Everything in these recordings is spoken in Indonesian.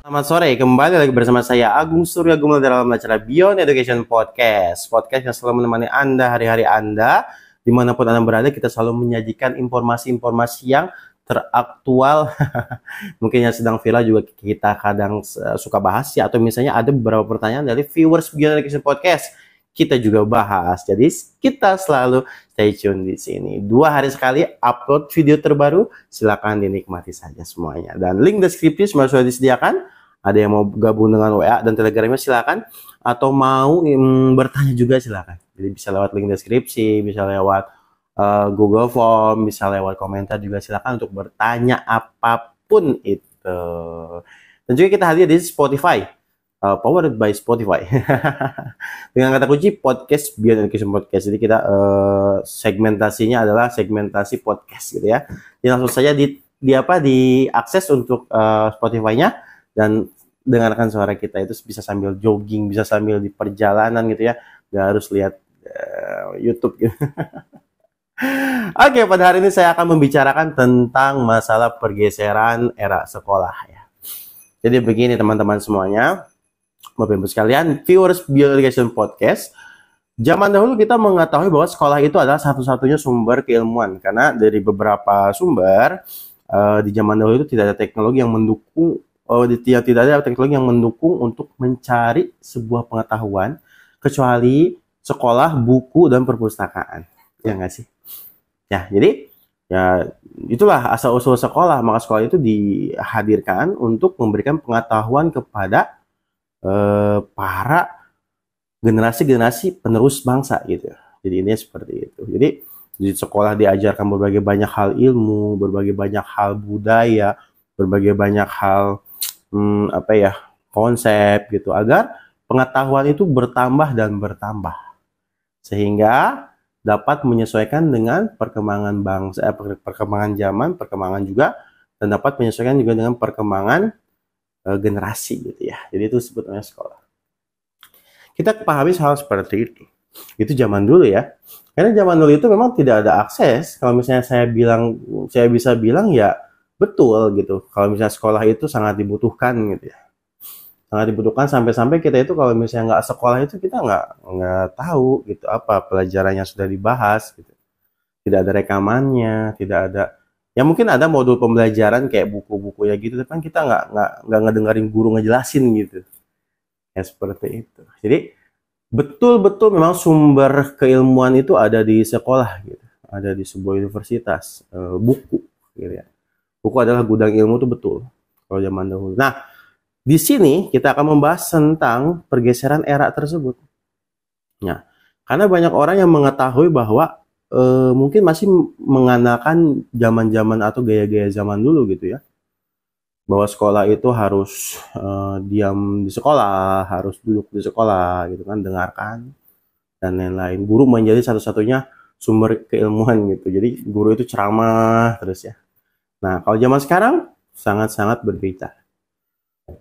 Selamat sore, kembali lagi bersama saya Agung Surya Gumelar dalam acara Beyond Education Podcast. Podcast yang selalu menemani Anda hari-hari Anda, dimanapun Anda berada, kita selalu menyajikan informasi-informasi yang teraktual, mungkin yang sedang viral juga kita kadang suka bahas ya, atau misalnya ada beberapa pertanyaan dari viewers Beyond Education Podcast, kita juga bahas. Jadi kita selalu stay tune di sini. 2 hari sekali upload video terbaru, silakan dinikmati saja semuanya. Dan link deskripsi semua sudah disediakan. Ada yang mau gabung dengan WA dan Telegramnya silakan, atau mau bertanya juga silakan. Jadi bisa lewat link deskripsi, bisa lewat Google Form, bisa lewat komentar juga silakan untuk bertanya apapun itu. Dan juga kita hadir di Spotify, powered by Spotify. Dengan kata kunci podcast Beyond Education Podcast. Jadi kita segmentasinya adalah segmentasi podcast gitu ya. Jadi langsung saja diakses untuk Spotify-nya. Dan dengarkan suara kita itu bisa sambil jogging, bisa sambil di perjalanan gitu ya, nggak harus lihat YouTube gitu. Oke, pada hari ini saya akan membicarakan tentang masalah pergeseran era sekolah ya. Jadi begini teman-teman semuanya, Bapak Ibu sekalian, viewers Beyond Education Podcast, zaman dahulu kita mengetahui bahwa sekolah itu adalah satu-satunya sumber keilmuan, karena dari beberapa sumber di zaman dahulu itu tidak ada teknologi yang mendukung. Tidak ada teknologi yang mendukung untuk mencari sebuah pengetahuan kecuali sekolah, buku, dan perpustakaan. Ya nggak sih? Ya, jadi ya itulah asal-usul sekolah. Maka sekolah itu dihadirkan untuk memberikan pengetahuan kepada para generasi-generasi penerus bangsa gitu. Jadi ini seperti itu. Jadi di sekolah diajarkan berbagai banyak hal ilmu, berbagai banyak hal budaya, berbagai banyak hal konsep gitu, agar pengetahuan itu bertambah dan bertambah sehingga dapat menyesuaikan dengan perkembangan bangsa, perkembangan zaman, perkembangan juga, dan dapat menyesuaikan juga dengan perkembangan generasi gitu ya. Jadi itu sebetulnya sekolah. Kita pahami hal seperti itu. Itu zaman dulu ya. Karena zaman dulu itu memang tidak ada akses. Kalau misalnya saya bisa bilang ya betul gitu. Kalau misalnya sekolah itu sangat dibutuhkan gitu ya. Sangat dibutuhkan sampai-sampai kita itu kalau misalnya nggak sekolah itu kita nggak tahu gitu apa pelajarannya sudah dibahas gitu. Tidak ada rekamannya, tidak ada. Ya mungkin ada modul pembelajaran kayak buku-buku ya gitu, tapi kan kita nggak ngedengerin guru ngejelasin gitu. Ya seperti itu. Jadi betul-betul memang sumber keilmuan itu ada di sekolah gitu. Ada di sebuah universitas, buku gitu ya. Buku adalah gudang ilmu itu betul kalau zaman dahulu. Nah, di sini kita akan membahas tentang pergeseran era tersebut. Nah, karena banyak orang yang mengetahui bahwa mungkin masih mengandalkan zaman-zaman atau gaya-gaya zaman dulu gitu ya. Bahwa sekolah itu harus diam di sekolah, harus duduk di sekolah gitu kan, dengarkan dan lain-lain. Guru menjadi satu-satunya sumber keilmuan gitu. Jadi guru itu ceramah terus ya. Nah, kalau zaman sekarang sangat-sangat berbeda.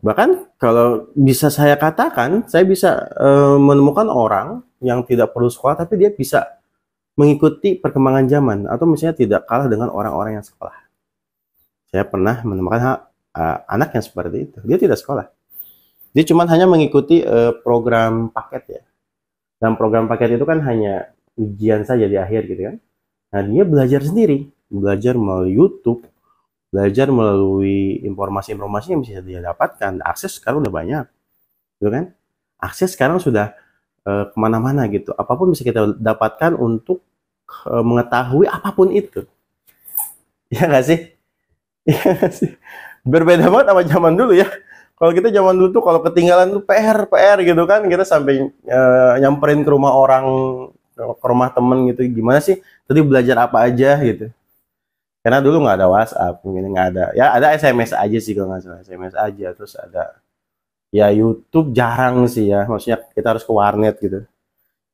Bahkan kalau bisa saya katakan, saya bisa menemukan orang yang tidak perlu sekolah, tapi dia bisa mengikuti perkembangan zaman, atau misalnya tidak kalah dengan orang-orang yang sekolah. Saya pernah menemukan anak yang seperti itu. Dia tidak sekolah. Dia cuma hanya mengikuti program paket ya. Dan program paket itu kan hanya ujian saja di akhir gitu kan. Nah, dia belajar sendiri. Belajar melalui YouTube, belajar melalui informasi-informasi yang bisa dia dapatkan. Akses sekarang udah banyak, gitu kan? Akses sekarang sudah kemana-mana gitu. Apapun bisa kita dapatkan untuk mengetahui apapun itu. Ya nggak sih? Ya nggak sih? Berbeda banget sama zaman dulu ya. Kalau kita zaman dulu tuh kalau ketinggalan tuh PR gitu kan, kita sampai nyamperin ke rumah orang, ke rumah temen gitu. Gimana sih? Tadi belajar apa aja gitu. Karena dulu nggak ada WhatsApp, mungkin nggak ada. Ya ada SMS aja sih kalau nggak salah, SMS aja. Terus ada ya YouTube jarang sih ya. Maksudnya kita harus ke warnet gitu.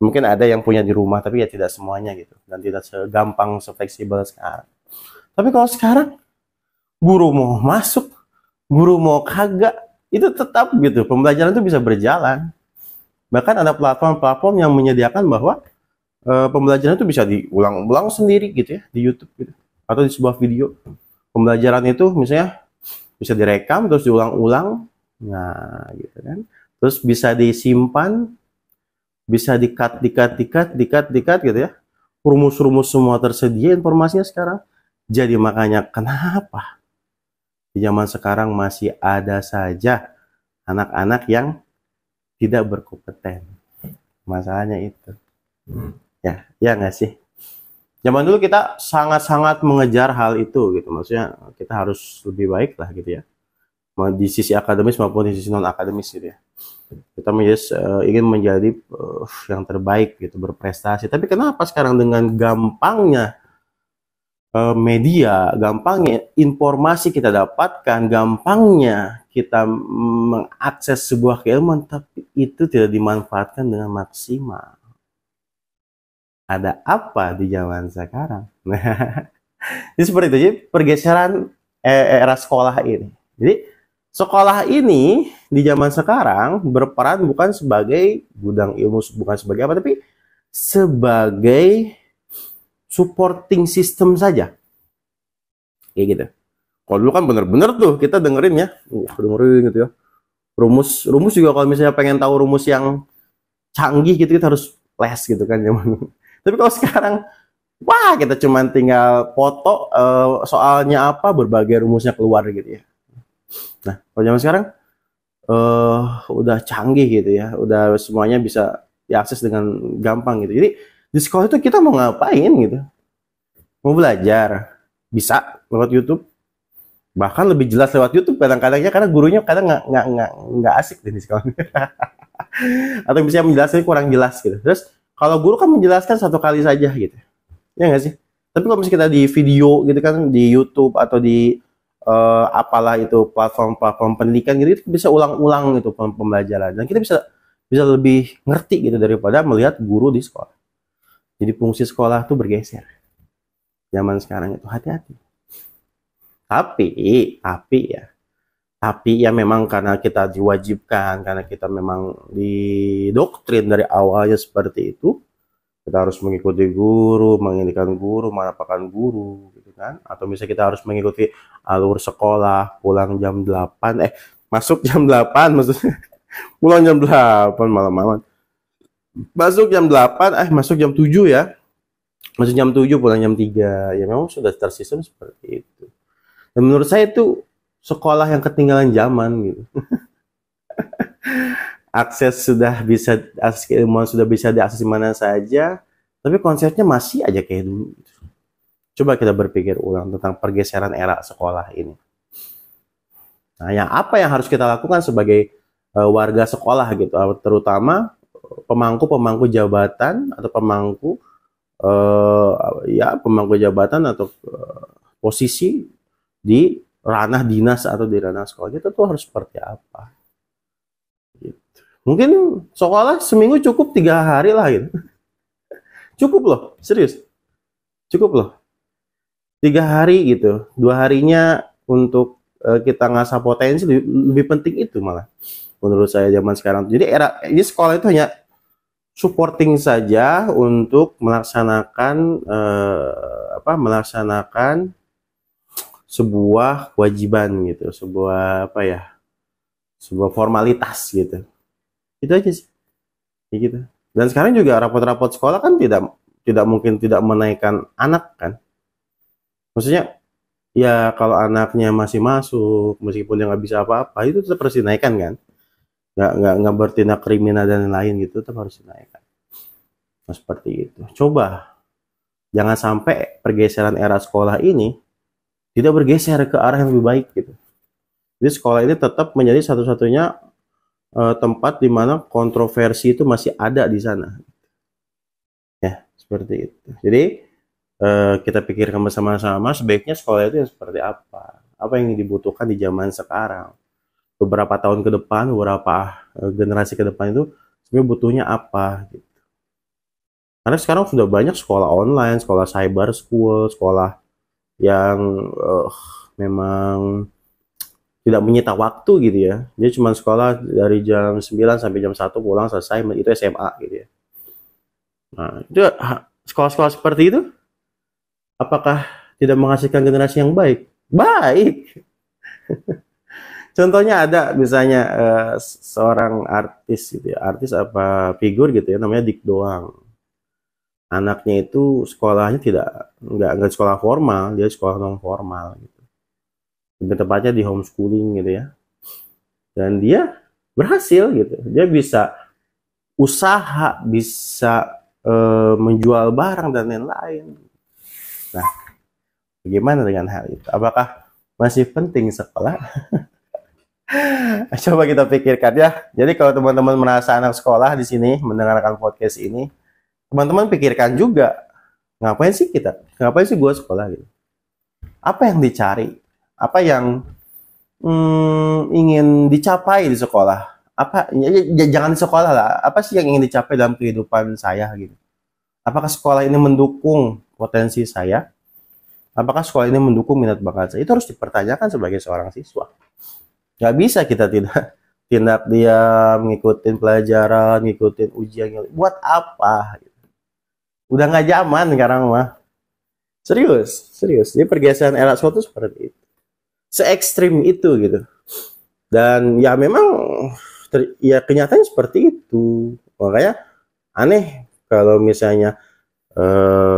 Mungkin ada yang punya di rumah, tapi ya tidak semuanya gitu. Dan tidak segampang, se-fleksibel sekarang. Tapi kalau sekarang, guru mau masuk, guru mau kagak, itu tetap gitu. Pembelajaran itu bisa berjalan. Bahkan ada platform-platform yang menyediakan bahwa pembelajaran itu bisa diulang-ulang sendiri gitu ya di YouTube gitu. Atau di sebuah video pembelajaran itu misalnya bisa direkam terus diulang-ulang Nah, gitu kan. Terus bisa disimpan, bisa dikat gitu ya. Rumus-rumus semua tersedia informasinya sekarang. Jadi makanya kenapa di zaman sekarang masih ada saja anak-anak yang tidak berkompeten. Masalahnya itu. Ya, ya nggak sih? Zaman dulu kita sangat-sangat mengejar hal itu gitu. Maksudnya kita harus lebih baik lah gitu ya. Di sisi akademis maupun di sisi non akademis gitu ya. Kita ingin menjadi yang terbaik gitu, berprestasi. Tapi kenapa sekarang dengan gampangnya media, gampangnya informasi kita dapatkan, gampangnya kita mengakses sebuah keilmuan, tapi itu tidak dimanfaatkan dengan maksimal. Ada apa di zaman sekarang? Jadi seperti itu. Jadi pergeseran era sekolah ini. Jadi sekolah ini di zaman sekarang berperan bukan sebagai gudang ilmu, bukan sebagai apa, tapi sebagai supporting system saja. Kayak gitu. Kalau dulu kan bener-bener tuh kita dengerin ya, dengerin gitu ya. Rumus juga kalau misalnya pengen tahu rumus yang canggih gitu kita harus les gitu kan zaman. Tapi kalau sekarang, wah kita cuma tinggal foto soalnya apa, berbagai rumusnya keluar gitu ya. Nah, kalau zaman sekarang udah canggih gitu ya, udah semuanya bisa diakses dengan gampang gitu. Jadi di sekolah itu kita mau ngapain gitu? Mau belajar, bisa lewat YouTube. Bahkan lebih jelas lewat YouTube kadang-kadangnya karena gurunya kadang nggak asik deh di sekolah. Atau bisa menjelaskan kurang jelas gitu. Terus kalau guru kan menjelaskan satu kali saja gitu, ya nggak sih? Tapi kalau misalnya kita di video gitu kan, di YouTube atau di apalah itu platform pendidikan gitu, kita bisa ulang-ulang gitu pembelajaran, dan kita bisa lebih ngerti gitu daripada melihat guru di sekolah. Jadi fungsi sekolah tuh bergeser. Zaman sekarang itu hati-hati. Tapi ya memang karena kita diwajibkan, karena kita memang didoktrin dari awalnya seperti itu, kita harus mengikuti guru, menginginkan guru, mendapatkan guru gitu kan. Atau misalnya kita harus mengikuti alur sekolah, pulang jam 8, masuk jam 8 maksudnya. Pulang jam 8 malam-malam. Masuk jam 8, masuk jam 7 ya. Masuk jam 7, pulang jam 3. Ya memang sudah tersistem seperti itu. Dan menurut saya itu sekolah yang ketinggalan zaman gitu. Akses keilmuan sudah bisa diakses di mana saja, tapi konsepnya masih aja kayak dulu. Coba kita berpikir ulang tentang pergeseran era sekolah ini. Nah, apa yang harus kita lakukan sebagai warga sekolah gitu, terutama pemangku jabatan atau pemangku jabatan atau posisi di ranah dinas atau di ranah sekolah, kita tuh harus seperti apa gitu. Mungkin sekolah seminggu cukup 3 hari lah gitu. Cukup loh, serius, cukup loh 3 hari gitu. 2 harinya untuk kita ngasah potensi, lebih penting itu malah menurut saya zaman sekarang. Jadi ini sekolah itu hanya supporting saja untuk melaksanakan sebuah kewajiban gitu, sebuah formalitas gitu. Itu aja sih, gitu. Dan sekarang juga rapot-rapot sekolah kan tidak mungkin tidak menaikkan anak kan. Maksudnya ya kalau anaknya masih masuk, meskipun dia nggak bisa apa-apa, itu tetap harus dinaikkan kan. Nggak bertindak kriminal dan lain gitu, tetap harus dinaikkan. Nah, seperti itu. Coba jangan sampai pergeseran era sekolah ini tidak bergeser ke arah yang lebih baik gitu. Jadi sekolah ini tetap menjadi satu-satunya tempat di mana kontroversi itu masih ada di sana. Ya, seperti itu. Jadi kita pikirkan bersama-sama sebaiknya sekolah itu seperti apa. Apa yang dibutuhkan di zaman sekarang. Beberapa tahun ke depan, beberapa generasi ke depan itu sebenarnya butuhnya apa gitu. Karena sekarang sudah banyak sekolah online, sekolah cyber school, sekolah yang memang tidak menyita waktu gitu ya. Dia cuma sekolah dari jam 9 sampai jam 1 pulang selesai, itu SMA gitu ya. Nah, itu sekolah-sekolah seperti itu apakah tidak menghasilkan generasi yang baik? Baik. Contohnya ada misalnya seorang artis gitu ya, artis apa figur gitu ya, namanya Dik Doang. Anaknya itu sekolahnya nggak sekolah formal, dia sekolah non formal gitu. Lebih tepatnya di homeschooling gitu ya. Dan dia berhasil gitu. Dia bisa usaha, bisa menjual barang dan lain-lain. Nah, bagaimana dengan hal itu? Apakah masih penting sekolah? Coba kita pikirkan ya. Jadi kalau teman-teman merasa anak sekolah di sini mendengarkan podcast ini, teman-teman pikirkan juga, ngapain sih kita? Ngapain sih gue sekolah gitu? Apa yang dicari? Apa yang ingin dicapai di sekolah? Apa jangan di sekolah lah. Apa sih yang ingin dicapai dalam kehidupan saya gitu? Apakah sekolah ini mendukung potensi saya? Apakah sekolah ini mendukung minat bakat saya? Itu harus dipertanyakan sebagai seorang siswa. Nggak bisa kita tindak dia ngikutin pelajaran, ngikutin ujian. Buat apa? Udah nggak zaman sekarang mah. Serius, serius. Jadi pergeseran era sekolah itu seperti itu. Se-ekstrim itu gitu. Dan ya memang ya kenyataannya seperti itu. Makanya aneh kalau misalnya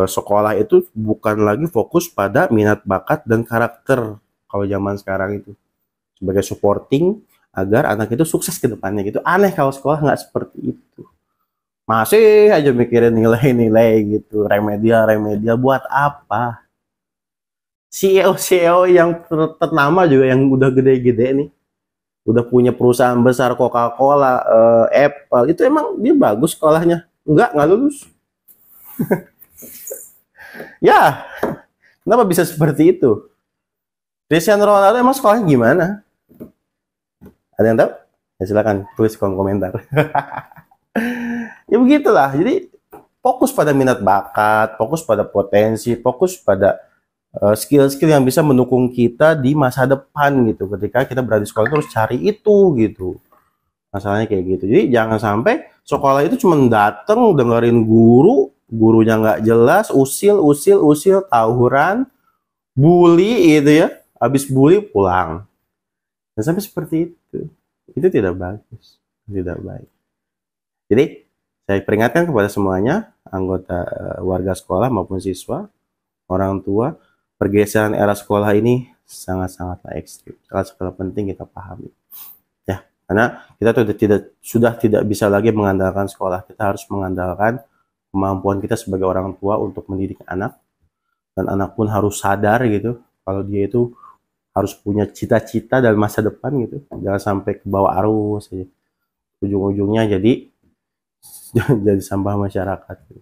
sekolah itu bukan lagi fokus pada minat bakat dan karakter kalau zaman sekarang itu sebagai supporting agar anak itu sukses ke depannya gitu. Aneh kalau sekolah nggak seperti itu. Masih aja mikirin nilai-nilai gitu, remedial buat apa? CEO yang ternama juga yang udah gede-gede nih, udah punya perusahaan besar Coca-Cola, Apple, itu emang dia bagus sekolahnya? Nggak lulus. Ya, kenapa bisa seperti itu? Cristiano Ronaldo emang sekolahnya gimana? Ada yang tahu? Ya silakan tulis kolom komentar. Ya begitulah. Jadi fokus pada minat bakat, fokus pada potensi, fokus pada skill-skill yang bisa mendukung kita di masa depan gitu. Ketika kita berada di sekolah terus cari itu gitu. Masalahnya kayak gitu. Jadi jangan sampai sekolah itu cuma datang dengerin guru, gurunya nggak jelas, usil, tawuran, bully gitu ya. Habis bully pulang. Dan sampai seperti itu. Itu tidak bagus, tidak baik. Jadi saya peringatkan kepada semuanya, anggota warga sekolah maupun siswa, orang tua, pergeseran era sekolah ini sangat-sangatlah ekstrim. Sangat penting kita pahami. Ya, karena kita sudah tidak bisa lagi mengandalkan sekolah. Kita harus mengandalkan kemampuan kita sebagai orang tua untuk mendidik anak. Dan anak pun harus sadar gitu, kalau dia itu harus punya cita-cita dalam masa depan gitu. Jangan sampai ke bawah arus aja. Ujung-ujungnya jadi sampah masyarakat gitu.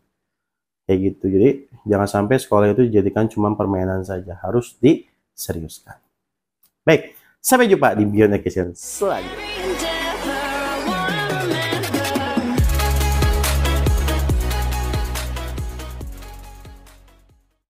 Kayak gitu. Jadi jangan sampai sekolah itu dijadikan cuma permainan saja, harus diseriuskan. Baik, sampai jumpa di Beyond Education selanjutnya.